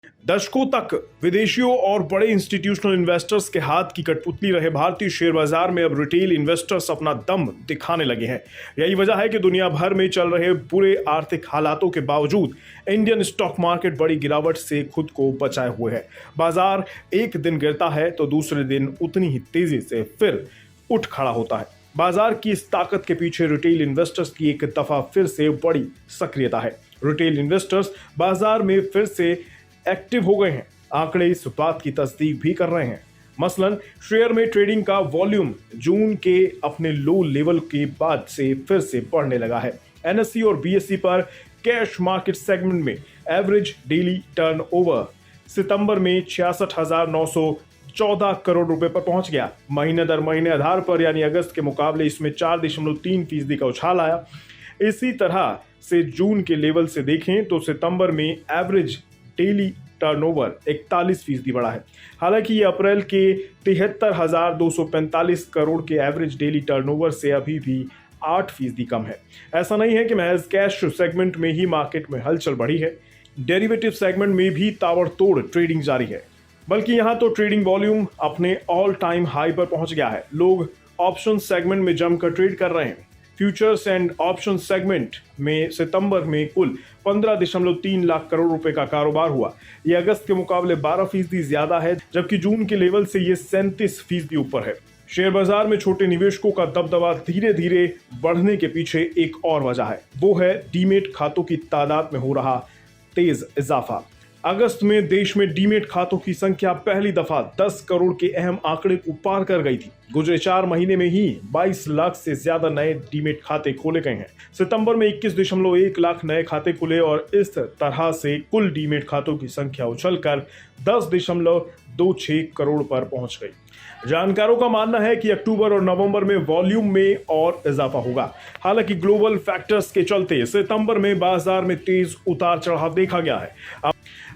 दशकों तक विदेशियों और बड़े इंस्टीट्यूशनल इन्वेस्टर्स के हाथ की कठपुतली रहे भारतीय शेयर बाजार में अब रिटेल इन्वेस्टर्स अपना दम दिखाने लगे हैं। यही वजह है कि दुनिया भर में चल रहे बुरे आर्थिक हालातों के बावजूद इंडियन स्टॉक मार्केट बड़ी गिरावट से खुद को बचाए हुए है। बाजार एक दिन गिरता है तो दूसरे दिन उतनी ही तेजी से फिर उठ खड़ा होता है। बाजार की इस ताकत के पीछे रिटेल इन्वेस्टर्स की एक दफा फिर से बड़ी सक्रियता है। रिटेल इन्वेस्टर्स बाजार में फिर से एक्टिव हो गए हैं। आंकड़े इस बात की तस्दीक भी कर रहे हैं। मसलन शेयर में ट्रेडिंग का वॉल्यूम जून के अपने लो लेवल के बाद से फिर से बढ़ने लगा है। एनएसई और बीएसई पर कैश मार्केट सेगमेंट में एवरेज डेली टर्नओवर सितंबर में 66,914 करोड़ रुपए पर पहुंच गया। महीने दर महीने आधार पर यानी अगस्त के मुकाबले इसमें 4.3% का उछाल आया। इसी तरह से जून के लेवल से देखें तो सितंबर में एवरेज डेली टर्नओवर 41% बढ़ा है। हालांकि ये अप्रैल के 73,245 करोड़ के एवरेज डेली टर्नओवर से अभी भी 8% कम है। ऐसा नहीं है कि महज कैश सेगमेंट में ही मार्केट में हलचल बढ़ी है, डेरिवेटिव सेगमेंट में भी ताबड़तोड़ ट्रेडिंग जारी है। बल्कि यहां तो ट्रेडिंग वॉल्यूम अपने ऑल टाइम हाई पर पहुंच गया है। लोग ऑप्शन सेगमेंट में जमकर ट्रेड कर रहे हैं। फ्यूचर्स एंड ऑप्शन सेगमेंट में सितंबर में कुल 15.3 लाख करोड़ रुपए का कारोबार हुआ। यह अगस्त के मुकाबले 12% ज्यादा है, जबकि जून के लेवल से यह 37% ऊपर है। शेयर बाजार में छोटे निवेशकों का दबदबा धीरे धीरे बढ़ने के पीछे एक और वजह है, वो है डीमेट खातों की तादाद में हो रहा तेज इजाफा। अगस्त में देश में डीमेट खातों की संख्या पहली दफा 10 करोड़ के अहम आंकड़े को पार कर गई थी। गुजरे 4 महीने में ही 22 लाख से ज्यादा नए डीमेट खाते खोले गए हैं। सितंबर में 21.1 लाख नए खाते खुले और इस तरह से कुल डीमेट खातों की संख्या उछलकर 10.26 करोड़ पर पहुंच गई। जानकारों का मानना है कि अक्टूबर और नवंबर में वॉल्यूम में और इजाफा होगा। हालांकि ग्लोबल फैक्टर्स के चलते सितंबर में बाजार में तेज उतार चढ़ाव देखा गया है।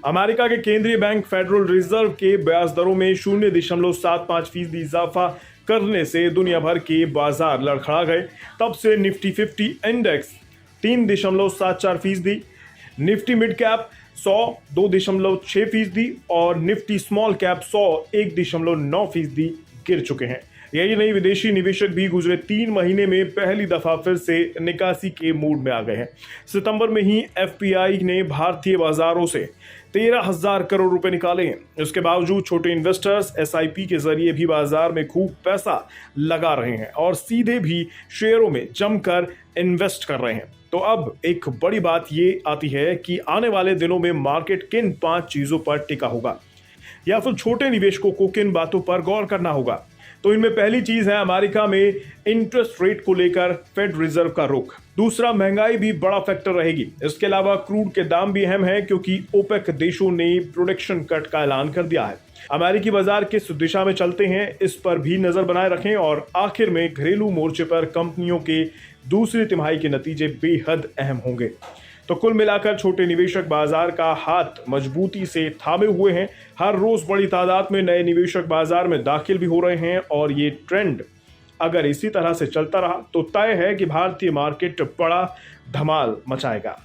अमेरिका के केंद्रीय बैंक फेडरल रिजर्व के ब्याज दरों में 0.75% इजाफा करने से दुनिया भर के बाजार लड़खड़ा गए। तब से Nifty 50 index 3.74%, Nifty mid cap 100 2.6% और निफ्टी स्मॉल कैप 100 1.9% गिर चुके हैं। यही नहीं, विदेशी निवेशक भी गुजरे 3 महीने में पहली दफा फिर से निकासी के मूड में आ गए हैं। सितंबर में ही एफपीआई ने भारतीय बाजारों से 13,000 करोड़ रुपए निकाले हैं। इसके बावजूद छोटे इन्वेस्टर्स एसआईपी के जरिए भी बाजार में खूब पैसा लगा रहे हैं और सीधे भी शेयरों में जमकर इन्वेस्ट कर रहे हैं। तो अब एक बड़ी बात ये आती है कि आने वाले दिनों में मार्केट किन 5 चीजों पर टिका होगा, या फिर छोटे निवेशकों को किन बातों पर गौर करना होगा। तो इनमें पहली चीज है अमेरिका में इंटरेस्ट रेट को लेकर फेड रिजर्व का रुख। दूसरा, महंगाई भी बड़ा फैक्टर रहेगी। इसके अलावा क्रूड के दाम भी अहम है, क्योंकि ओपेक देशों ने प्रोडक्शन कट का ऐलान कर दिया है। अमेरिकी बाजार किस दिशा में चलते हैं, इस पर भी नजर बनाए रखें। और आखिर में घरेलू मोर्चे पर कंपनियों के दूसरी तिमाही के नतीजे बेहद अहम होंगे। तो कुल मिलाकर छोटे निवेशक बाजार का हाथ मजबूती से थामे हुए हैं। हर रोज बड़ी तादाद में नए निवेशक बाजार में दाखिल भी हो रहे हैं और ये ट्रेंड अगर इसी तरह से चलता रहा तो तय है कि भारतीय मार्केट बड़ा धमाल मचाएगा।